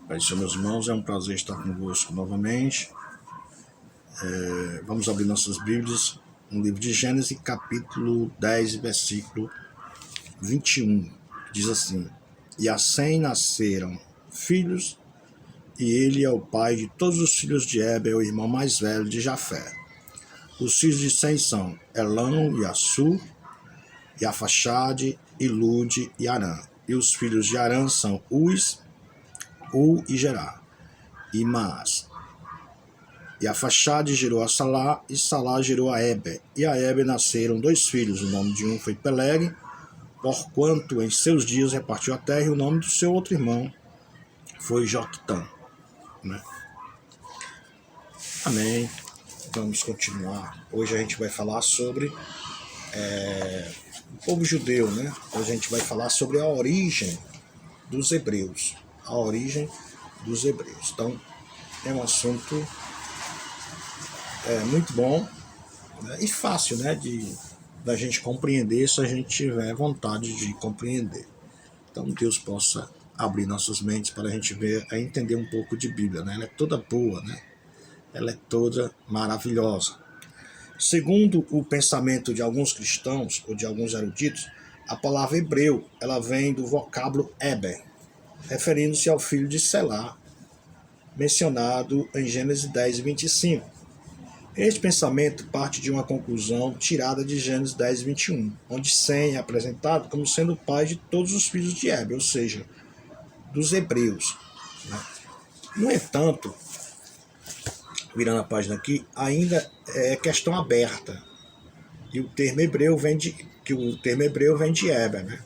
Pai, Senhor, meus irmãos, é um prazer estar convosco novamente. Vamos abrir nossas Bíblias no livro de Gênesis, capítulo 10, versículo 21. Diz assim: E a Sem nasceram filhos, e ele é o pai de todos os filhos de Heber, o irmão mais velho de Jafé. Os filhos de Sem são Elão e Assur, e Afaxade, e Lude e Arã. E os filhos de Arã são Uz, U e Gerá, e Maas. E Afaxade gerou a Salá, e Salá gerou a Heber. E a Heber nasceram dois filhos. O nome de um foi Peleg, porquanto em seus dias repartiu a terra, e o nome do seu outro irmão foi Joctã. Amém. Vamos continuar. Hoje a gente vai falar sobre o povo judeu, né? Hoje a gente vai falar sobre a origem dos hebreus. A origem dos hebreus. Então, é um assunto muito bom, né? E fácil, né, da gente compreender, se a gente tiver vontade de compreender. Então Deus possa abrir nossas mentes para a gente ver, entender um pouco de Bíblia, né? Ela é toda boa, né? Ela é toda maravilhosa. Segundo o pensamento de alguns cristãos ou de alguns eruditos, a palavra hebreu, ela vem do vocábulo Heber, referindo-se ao filho de Selá, mencionado em Gênesis 10, 25. Este pensamento parte de uma conclusão tirada de Gênesis 10, 21, onde Sem é apresentado como sendo o pai de todos os filhos de Heber, ou seja, dos hebreus, né? No entanto, virando a página aqui, ainda é questão aberta, e o termo hebreu vem de Heber, né?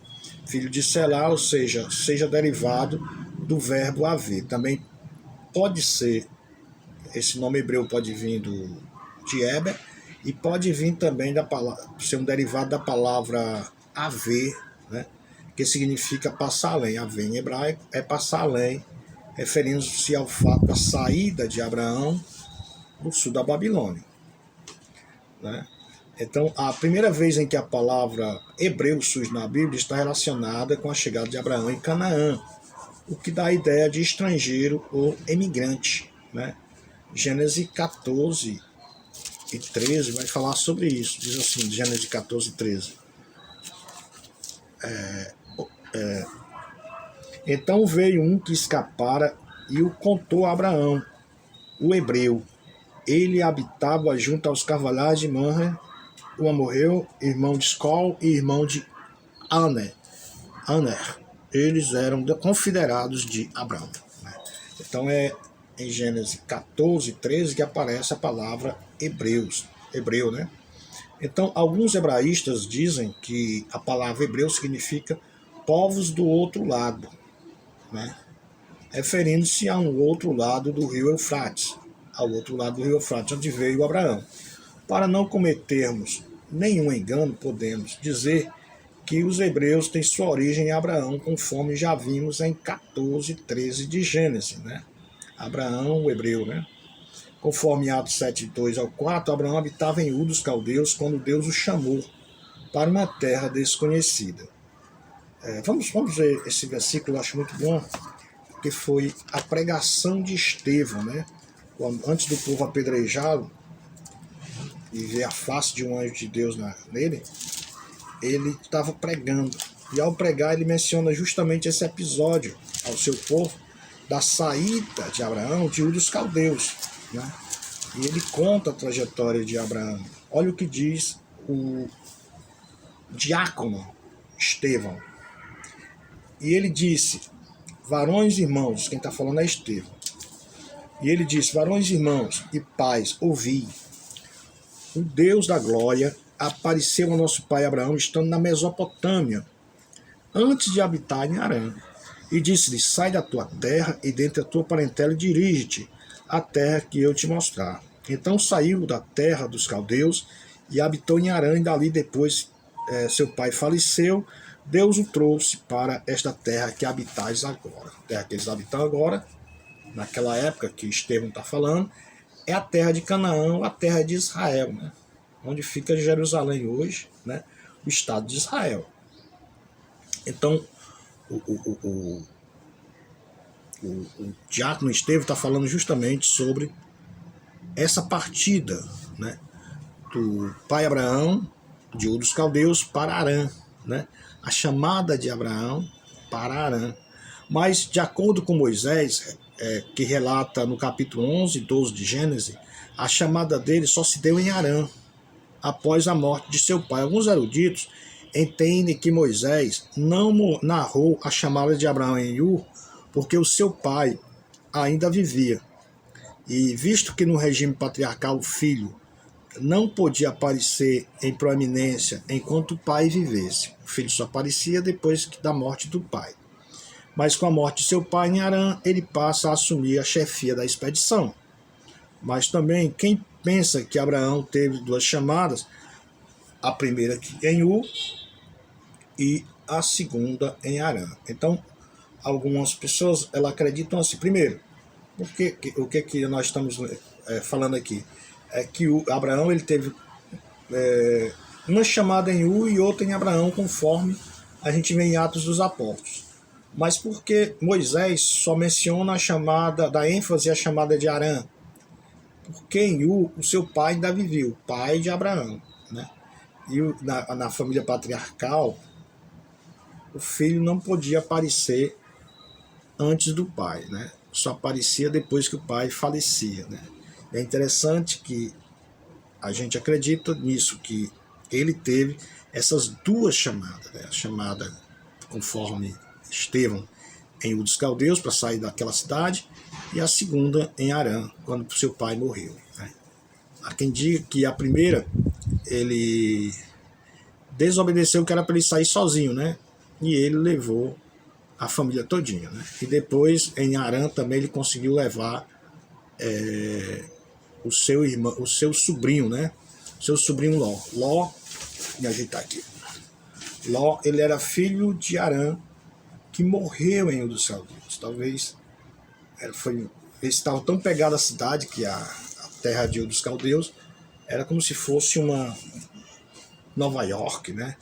Filho de Selá, ou seja derivado do verbo haver. Também pode ser, esse nome hebreu pode vir de Heber, e pode vir também ser um derivado da palavra haver, né, que significa passar além. Haver em hebraico é passar além, referindo-se ao fato da saída de Abraão do sul da Babilônia, né? Então, a primeira vez em que a palavra hebreu surge na Bíblia está relacionada com a chegada de Abraão em Canaã, o que dá a ideia de estrangeiro ou emigrante, né? Gênesis 14 e 13 vai falar sobre isso. Diz assim, Gênesis 14, 13. Então veio um que escapara e o contou a Abraão, o hebreu. Ele habitava junto aos carvalhais de Manre, o amorreu, irmão de Escol e irmão de Aner. Eles eram confederados de Abraão, né? Então é em Gênesis 14, 13 que aparece a palavra hebreu, né? Então, alguns hebraístas dizem que a palavra hebreu significa povos do outro lado, né? Referindo-se a um outro lado do rio Eufrates, onde veio Abraão. Para não cometermos nenhum engano, podemos dizer que os hebreus têm sua origem em Abraão, conforme já vimos em 14, 13 de Gênesis, né? Abraão, o hebreu, né? Conforme Atos 7, 2 ao 4, Abraão habitava em Ur dos Caldeus quando Deus o chamou para uma terra desconhecida. Vamos ver esse versículo, eu acho muito bom, que foi a pregação de Estevão, né? Antes do povo apedrejá-lo e ver a face de um anjo de Deus nele, ele estava pregando. E ao pregar, ele menciona justamente esse episódio ao seu povo da saída de Abraão de Ur dos Caldeus, né? E ele conta a trajetória de Abraão. Olha o que diz o diácono Estevão. E ele disse: varões irmãos, quem está falando é Estevão. E ele disse: varões irmãos e pais, ouvi. O Deus da glória apareceu ao nosso pai Abraão estando na Mesopotâmia, antes de habitar em Harã. E disse-lhe: sai da tua terra e dentre a tua parentela e dirige-te à terra que eu te mostrar. Então saiu da terra dos caldeus e habitou em Harã, e dali depois seu pai faleceu. Deus o trouxe para esta terra que habitais agora. A terra que eles habitam agora, naquela época que Estevão está falando, é a terra de Canaã, a terra de Israel, né? Onde fica Jerusalém hoje, né? O Estado de Israel. Então, o diácono Estevão está falando justamente sobre essa partida, né, do pai Abraão, de Ur dos Caldeus, para Harã, né, a chamada de Abraão para Harã. Mas, de acordo com Moisés, que relata no capítulo 11 e 12 de Gênesis, a chamada dele só se deu em Harã, após a morte de seu pai. Alguns eruditos entendem que Moisés não narrou a chamada de Abraão em Ur, porque o seu pai ainda vivia. E visto que no regime patriarcal o filho não podia aparecer em proeminência enquanto o pai vivesse, o filho só aparecia depois da morte do pai. Mas com a morte de seu pai em Harã, ele passa a assumir a chefia da expedição. Mas também, quem pensa que Abraão teve duas chamadas, a primeira em Ur e a segunda em Harã. Então, algumas pessoas acreditam assim. Primeiro, o que nós estamos falando aqui? É que Abraão ele teve uma chamada em Ur e outra em Abraão, conforme a gente vê em Atos dos Apóstolos. Mas por que Moisés só menciona a chamada, dá ênfase à chamada de Harã? Porque em Ur o seu pai ainda vivia, o pai de Abraão, né? E na família patriarcal, o filho não podia aparecer antes do pai, né? Só aparecia depois que o pai falecia, né? É interessante que a gente acredita nisso, que ele teve essas duas chamadas, né? A chamada conforme Estevão em Ur dos Caldeus para sair daquela cidade, e a segunda em Harã, quando seu pai morreu, né? Há quem diga que a primeira ele desobedeceu, que era para ele sair sozinho, né? E ele levou a família todinha, né? E depois em Harã também ele conseguiu levar o seu irmão, o seu sobrinho, né? Seu sobrinho Ló. Ló, me ajeitar aqui. Ló, ele era filho de Harã, que morreu em Ur dos Caldeus. Talvez eles estavam tão pegados à cidade que a terra de Ur dos Caldeus era como se fosse uma Nova York, né?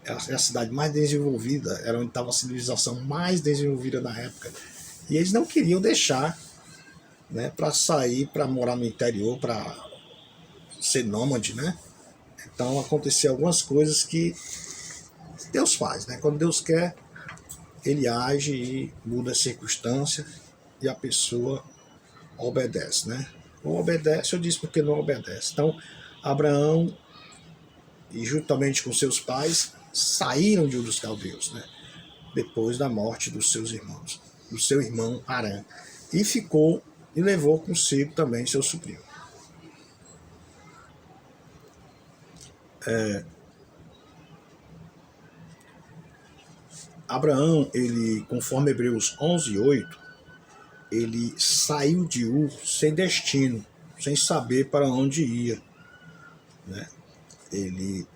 Era a cidade mais desenvolvida, era onde estava a civilização mais desenvolvida na época. E eles não queriam deixar, né, para sair, para morar no interior, para ser nômade, né? Então aconteceu algumas coisas que Deus faz, né? Quando Deus quer, ele age e muda a circunstância e a pessoa obedece, né? Ou obedece, eu disse porque não obedece. Então, Abraão, e juntamente com seus pais, saíram de Ur dos Caldeus, né? Depois da morte dos seus irmãos, do seu irmão Harã, e levou consigo também seu sobrinho. Abraão, ele, conforme Hebreus 11:8, ele saiu de Ur sem destino, sem saber para onde ia, né? Ele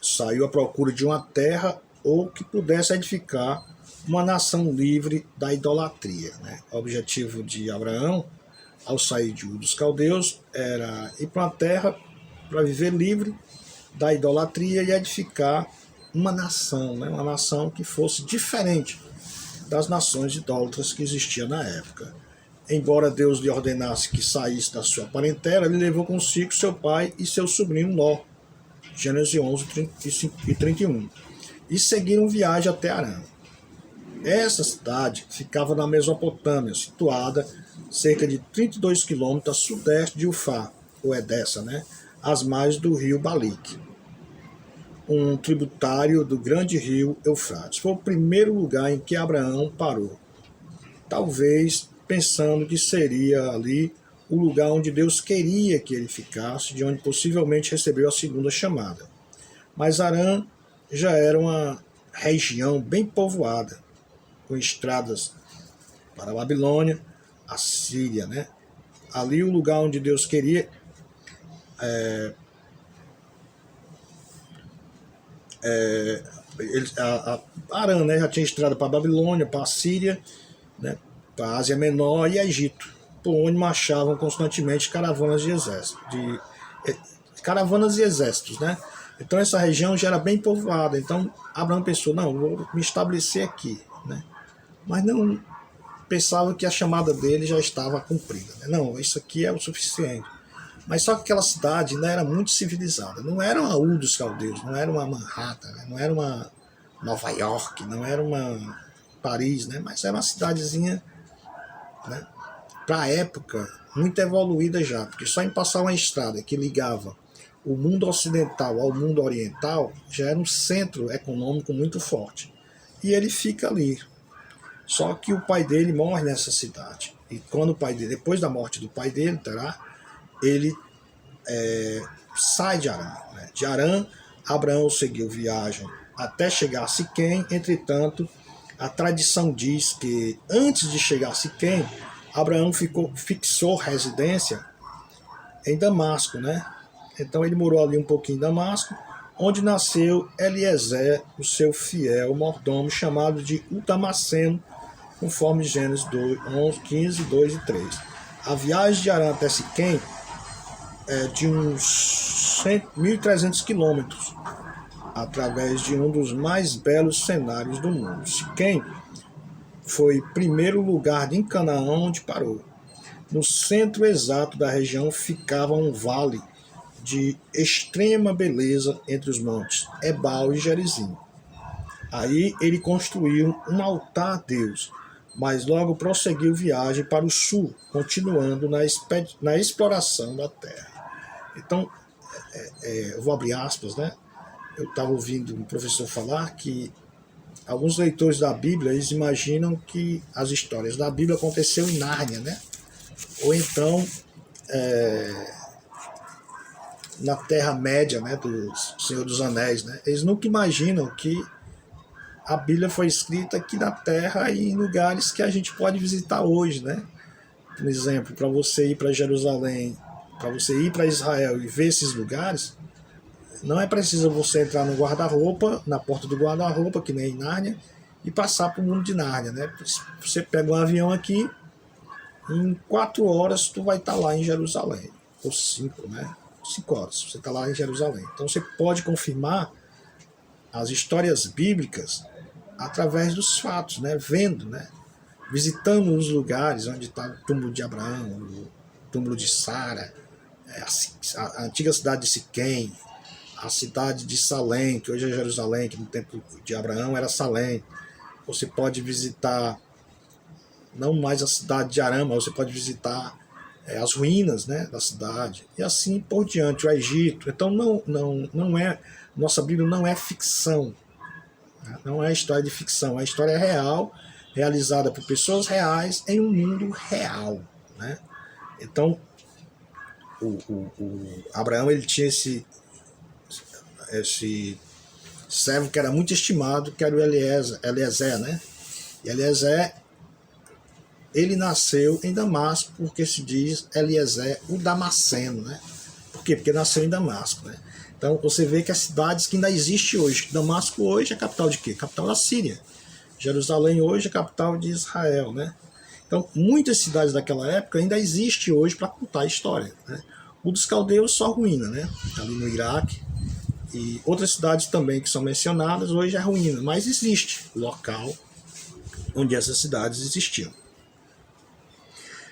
saiu à procura de uma terra ou que pudesse edificar uma nação livre da idolatria, né? O objetivo de Abraão, ao sair de Ur dos Caldeus, era ir para uma terra para viver livre da idolatria e edificar uma nação, né? Uma nação que fosse diferente das nações idólatras que existiam na época. Embora Deus lhe ordenasse que saísse da sua parentela, ele levou consigo seu pai e seu sobrinho Ló, Gênesis 11:31, e seguiram viagem até Harã. Essa cidade ficava na Mesopotâmia, situada cerca de 32 quilômetros a sudeste de Ufá, ou Edessa, né? Às margens do rio Balique, um tributário do grande rio Eufrates. Foi o primeiro lugar em que Abraão parou, talvez pensando que seria ali o lugar onde Deus queria que ele ficasse, de onde possivelmente recebeu a segunda chamada. Mas Harã já era uma região bem povoada, com estradas para a Babilônia, a Síria, né? Ali o lugar onde Deus queria Harã, né, já tinha estrada para a Babilônia, para a Síria, né, para a Ásia Menor e Egito, por onde marchavam constantemente caravanas e exércitos, né? Então essa região já era bem povoada. Então Abraão pensou, não, vou me estabelecer aqui, né? Mas não pensava que a chamada dele já estava cumprida, né? Não, isso aqui é o suficiente. Mas só que aquela cidade ainda era muito civilizada. Não era uma Ur dos Caldeus, não era uma Manhattan, né? Não era uma Nova York, não era uma Paris, né? Mas era uma cidadezinha, né? Para a época, muito evoluída já, porque só em passar uma estrada que ligava o mundo ocidental ao mundo oriental já era um centro econômico muito forte. E ele fica ali. Só que o pai dele morre nessa cidade. E quando o pai dele, depois da morte do pai dele, ele sai de Harã. Né? De Harã, Abraão seguiu viagem até chegar a Siquém. Entretanto, a tradição diz que antes de chegar a Siquém, Abraão fixou residência em Damasco, né? Então ele morou ali um pouquinho em Damasco, onde nasceu Eliezer, o seu fiel mordomo, chamado de Damasceno, conforme Gênesis 15, 2 e 3. A viagem de Harã até Siquém é de uns 1.300 quilômetros, através de um dos mais belos cenários do mundo. Siquém foi o primeiro lugar em Canaã onde parou. No centro exato da região ficava um vale de extrema beleza entre os montes Ebal e Gerizim. Aí ele construiu um altar a Deus, mas logo prosseguiu viagem para o sul, continuando na exploração da terra. Então, eu vou abrir aspas, né? Eu estava ouvindo um professor falar que alguns leitores da Bíblia, eles imaginam que as histórias da Bíblia aconteceram em Nárnia, né? Ou então na Terra-média, né, do Senhor dos Anéis, né? Eles nunca imaginam que a Bíblia foi escrita aqui na Terra e em lugares que a gente pode visitar hoje, né? Por exemplo, para você ir para Jerusalém, para você ir para Israel e ver esses lugares, não é preciso você entrar no guarda-roupa, na porta do guarda-roupa, que nem em Nárnia, e passar para o mundo de Nárnia, né? Você pega um avião aqui, em 4 horas tu vai estar lá em Jerusalém, ou 5, né? 5 horas, você está lá em Jerusalém. Então você pode confirmar as histórias bíblicas através dos fatos, né? Vendo, né? Visitando os lugares onde está o túmulo de Abraão, o túmulo de Sara, a antiga cidade de Siquém, a cidade de Salém, que hoje é Jerusalém, que no tempo de Abraão era Salém. Você pode visitar não mais a cidade de Harã, mas você pode visitar as ruínas, né, da cidade, e assim por diante, o Egito. Então não é, nossa Bíblia não é ficção, né? Não é história de ficção, é história real, realizada por pessoas reais em um mundo real, né? Então o Abraão, ele tinha esse servo que era muito estimado, que era o Eliezer, né? E Eliezer, ele nasceu em Damasco, porque se diz Eliezer o Damasceno, né? Por quê? Porque nasceu em Damasco, né? Então você vê que as cidades que ainda existem hoje, Damasco hoje é capital de quê? Capital da Síria. Jerusalém hoje é capital de Israel, né? Então muitas cidades daquela época ainda existem hoje para contar a história, né? O dos caldeus só ruína, né? Ali no Iraque. E outras cidades também que são mencionadas hoje é ruína, mas existe o local onde essas cidades existiam.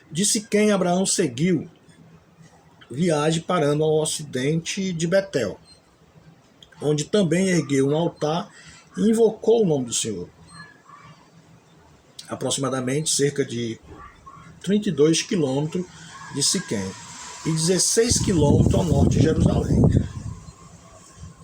De Siquém, Abraão seguiu viagem parando ao ocidente de Betel, onde também ergueu um altar e invocou o nome do Senhor. Aproximadamente cerca de 32 quilômetros de Siquém e 16 quilômetros ao norte de Jerusalém.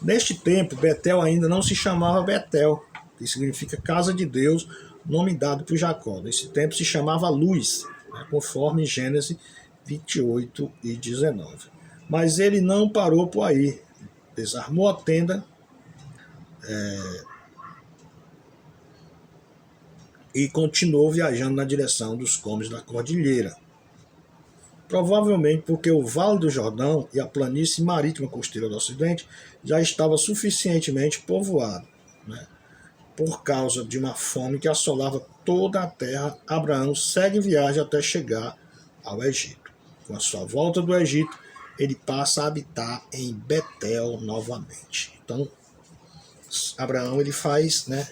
Neste tempo, Betel ainda não se chamava Betel, que significa casa de Deus, nome dado por Jacó. Nesse tempo se chamava Luz, né, conforme Gênesis 28 e 19. Mas ele não parou por aí. Desarmou a tenda e continuou viajando na direção dos cumes da cordilheira. Provavelmente porque o Vale do Jordão e a planície marítima costeira do Ocidente já estava suficientemente povoado, né? Por causa de uma fome que assolava toda a terra, Abraão segue viagem até chegar ao Egito. Com a sua volta do Egito, ele passa a habitar em Betel novamente. Então, Abraão, ele faz, né,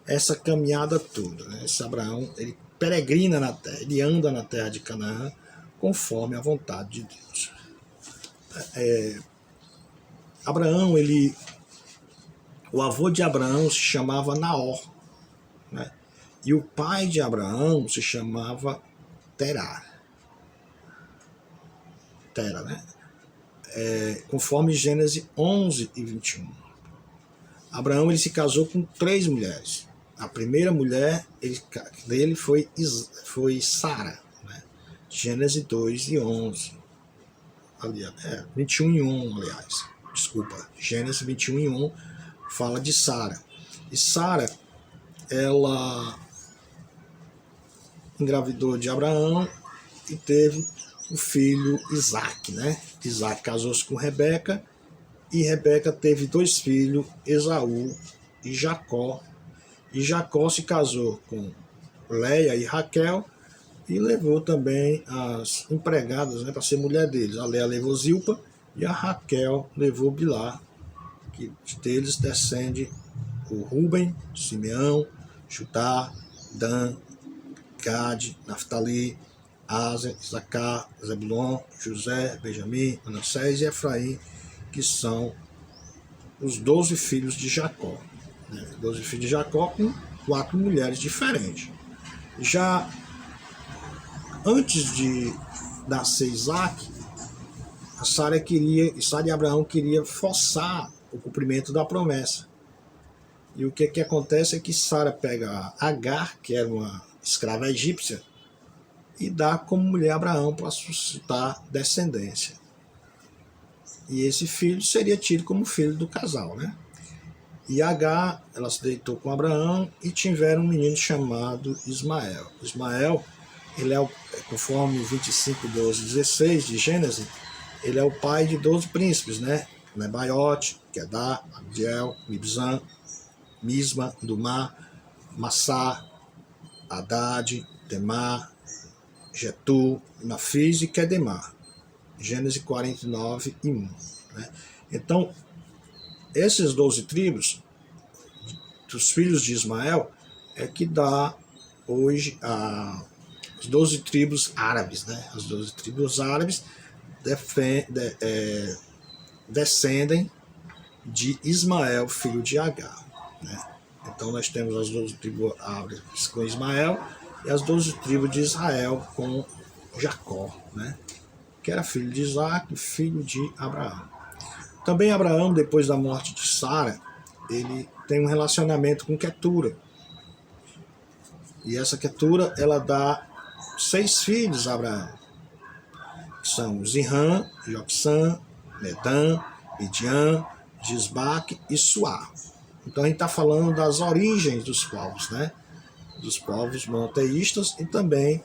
essa caminhada toda, né? Esse Abraão, ele peregrina na terra, ele anda na terra de Canaã conforme a vontade de Deus. Abraão, o avô de Abraão se chamava Naor, né? E o pai de Abraão se chamava Terá. Tera, né? Conforme Gênesis 11 e 21. Abraão ele se casou com 3 mulheres. A primeira mulher dele foi Sara, né? Gênesis 2 e 11. 21 e 1, aliás. Desculpa, Gênesis 21 e 1 fala de Sara. E Sara, ela engravidou de Abraão e teve o filho Isaac, né? Isaac casou-se com Rebeca e Rebeca teve 2 filhos, Esaú e Jacó. E Jacó se casou com Leia e Raquel e levou também as empregadas, né, para ser mulher deles. A Leia levou Zilpa e a Raquel levou Bilá, que deles descende o Ruben, Simeão, Judá, Dan, Gade, Naftali, Aser, Isacar, Zebulon, José, Benjamim, Manassés e Efraim, que são os 12 filhos de Jacó. 12 filhos de Jacó com 4 mulheres diferentes. Já antes de nascer Isaac, Sara e Abraão queria forçar o cumprimento da promessa. E o que acontece é que Sara pega Agar, que era uma escrava egípcia, e dá como mulher a Abraão para suscitar descendência. E esse filho seria tido como filho do casal, né? E Agar, ela se deitou com Abraão e tiveram um menino chamado Ismael. Ismael, ele conforme 25, 12, 16 de Gênesis, ele é o pai de 12 príncipes, né? Nebaiote, Kedar, Abdiel, Mibzan, Misma, Dumá, Massá, Haddad, Temar, Getur, Nafis e Kedemar. Gênesis 49 e 1. Né? Então, esses 12 tribos dos filhos de Ismael é que dá hoje as 12 tribos árabes, né? As 12 tribos árabes descendem de Ismael, filho de Agar, né? Então nós temos as 12 tribos árabes com Ismael e as 12 tribos de Israel com Jacó, né? Que era filho de Isaac, filho de Abraão. Também Abraão, depois da morte de Sara, ele tem um relacionamento com Quetura. E essa Quetura, ela dá 6 filhos a Abraão, que são Zirã, Joxã, Medan, Midian, Gisbaque e Suá. Então a gente está falando das origens dos povos, né? Dos povos monoteístas e também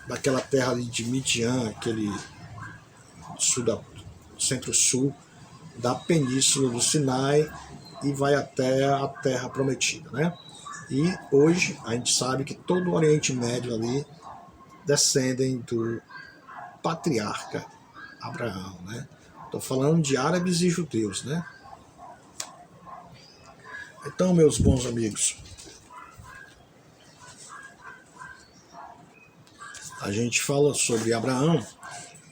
daquela terra de Midian, aquele centro-sul da península do Sinai e vai até a terra prometida, né? E hoje a gente sabe que todo o Oriente Médio ali descendem do patriarca Abraão, né? Estou falando de árabes e judeus, né? Então, meus bons amigos, a gente fala sobre Abraão,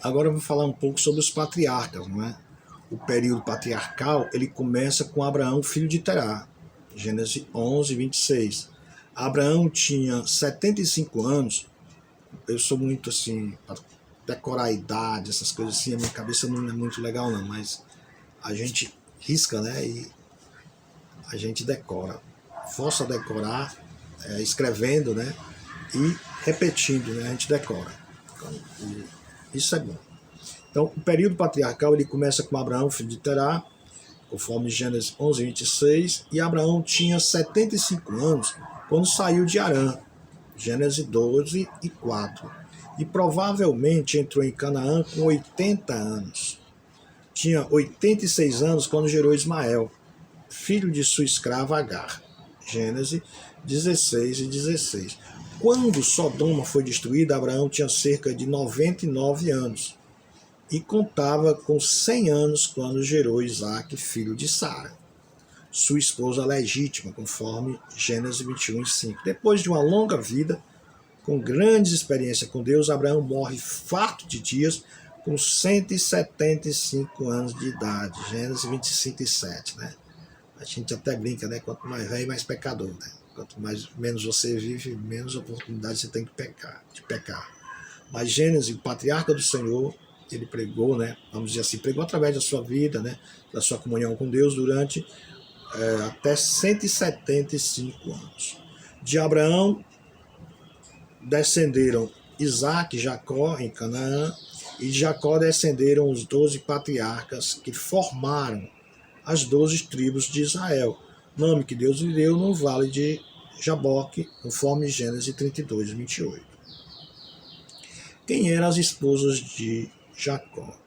agora eu vou falar um pouco sobre os patriarcas, não é? O período patriarcal, ele começa com Abraão, filho de Terá, Gênesis 11, 26. Abraão tinha 75 anos, eu sou muito assim, para decorar a idade, essas coisas assim, a minha cabeça não é muito legal não, mas a gente risca, né, e a gente decora, força a decorar, escrevendo, né, e repetindo, né, a gente decora. Então, isso é bom. Então, o período patriarcal ele começa com Abraão, filho de Terá, conforme Gênesis 11, 26, e Abraão tinha 75 anos quando saiu de Harã, Gênesis 12 e 4, e provavelmente entrou em Canaã com 80 anos. Tinha 86 anos quando gerou Ismael, filho de sua escrava Agar, Gênesis 16 e 16. Quando Sodoma foi destruída, Abraão tinha cerca de 99 anos e contava com 100 anos quando gerou Isaac, filho de Sara, sua esposa legítima, conforme Gênesis 21 e 5. Depois de uma longa vida, Com grandes experiências com Deus, Abraão morre farto de dias, com 175 anos de idade. Gênesis 25 e 7, né? A gente até brinca, né? Quanto mais velho, mais pecador, né? Quanto menos você vive, menos oportunidade você tem de pecar. Mas Gênesis, o patriarca do Senhor, ele pregou, né? Vamos dizer assim, pregou através da sua vida, né? Da sua comunhão com Deus durante até 175 anos. De Abraão descenderam Isaac e Jacó em Canaã, e de Jacó descenderam os 12 patriarcas que formaram as 12 tribos de Israel, nome que Deus lhe deu no vale de Jaboque, conforme Gênesis 32, 28. Quem eram as esposas de Jacó?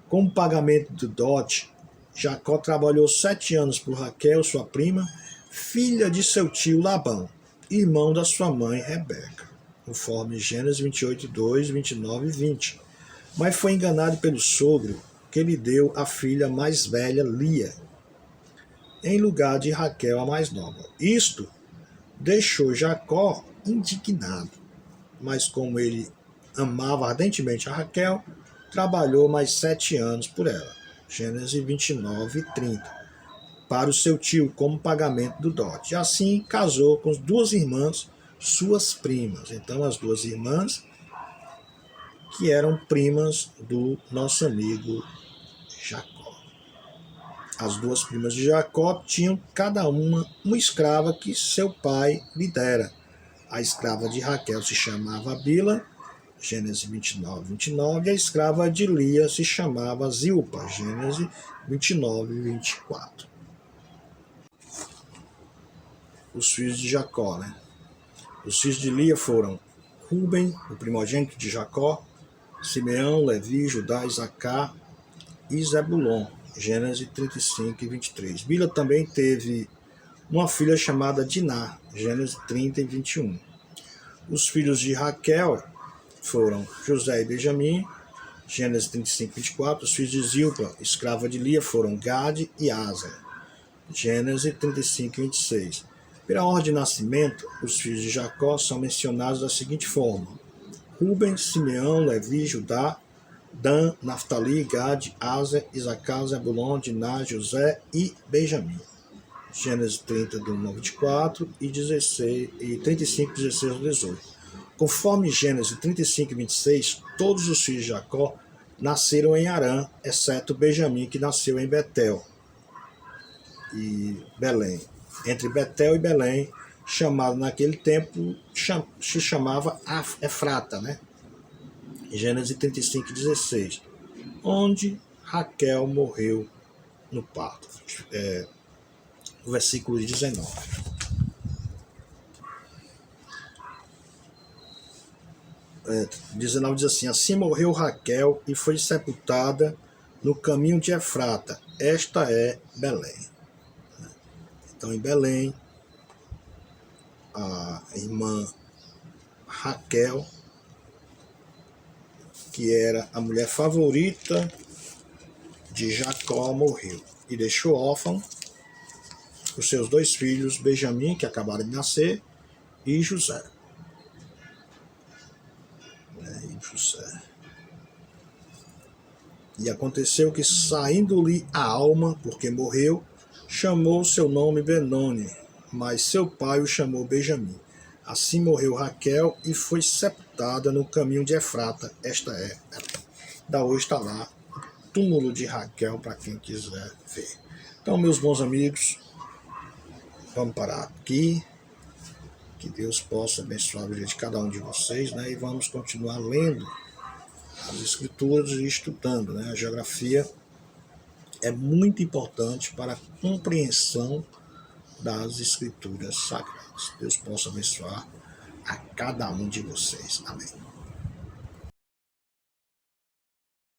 Como pagamento do dote, Jacó trabalhou 7 anos por Raquel, sua prima, filha de seu tio Labão, irmão da sua mãe Rebeca, conforme Gênesis 28, 2, 29 e 20. Mas foi enganado pelo sogro, que lhe deu a filha mais velha, Lia, em lugar de Raquel, a mais nova. Isto deixou Jacó indignado, mas como ele amava ardentemente a Raquel, trabalhou mais 7 anos por ela. Gênesis 29 e 30. Para o seu tio, como pagamento do dote. E assim casou com as 2 irmãs, suas primas. Então, as 2 irmãs que eram primas do nosso amigo Jacó. As 2 primas de Jacó tinham cada uma escrava que seu pai lhe dera. A escrava de Raquel se chamava Bila, Gênesis 29, 29, e a escrava de Lia se chamava Zilpa, Gênesis 29, 24. Os filhos de Jacó, né? Os filhos de Lia foram Ruben, o primogênito de Jacó, Simeão, Levi, Judá, Isacar e Zebulon, Gênesis 35 e 23. Bila também teve uma filha chamada Diná, Gênesis 30 e 21. Os filhos de Raquel foram José e Benjamim, Gênesis 35 e 24. Os filhos de Zilpa, escrava de Lia, foram Gade e Aser, Gênesis 35 e 26. Pela ordem de nascimento, os filhos de Jacó são mencionados da seguinte forma: Ruben, Simeão, Levi, Judá, Dan, Naftali, Gade, Aser, Isacar, Zebulon, Diná, José e Benjamim. Gênesis 30, do 1 ao 24 e 35, 16 ao 18. Conforme Gênesis 35 e 26, todos os filhos de Jacó nasceram em Harã, exceto Benjamim, que nasceu em Betel e Belém. Entre Betel e Belém, chamado naquele tempo, se chamava Efrata, né? Gênesis 35 e 16, onde Raquel morreu no parto. O versículo 19. 19 diz assim: assim morreu Raquel e foi sepultada no caminho de Efrata. Esta é Belém. Então, em Belém, a irmã Raquel, que era a mulher favorita de Jacó, morreu e deixou órfão os seus 2 filhos, Benjamim, que acabaram de nascer, e José. E aconteceu que, saindo-lhe a alma, porque morreu, chamou seu nome Benoni, mas seu pai o chamou Benjamim. Assim morreu Raquel e foi sepultada no caminho de Efrata. Esta é, da hoje está lá, o túmulo de Raquel, para quem quiser ver. Então, meus bons amigos, vamos parar aqui. Que Deus possa abençoar a vida de cada um de vocês, né? E vamos continuar lendo as escrituras e estudando, né? A geografia é muito importante para a compreensão das escrituras sagradas. Deus possa abençoar a cada um de vocês. Amém.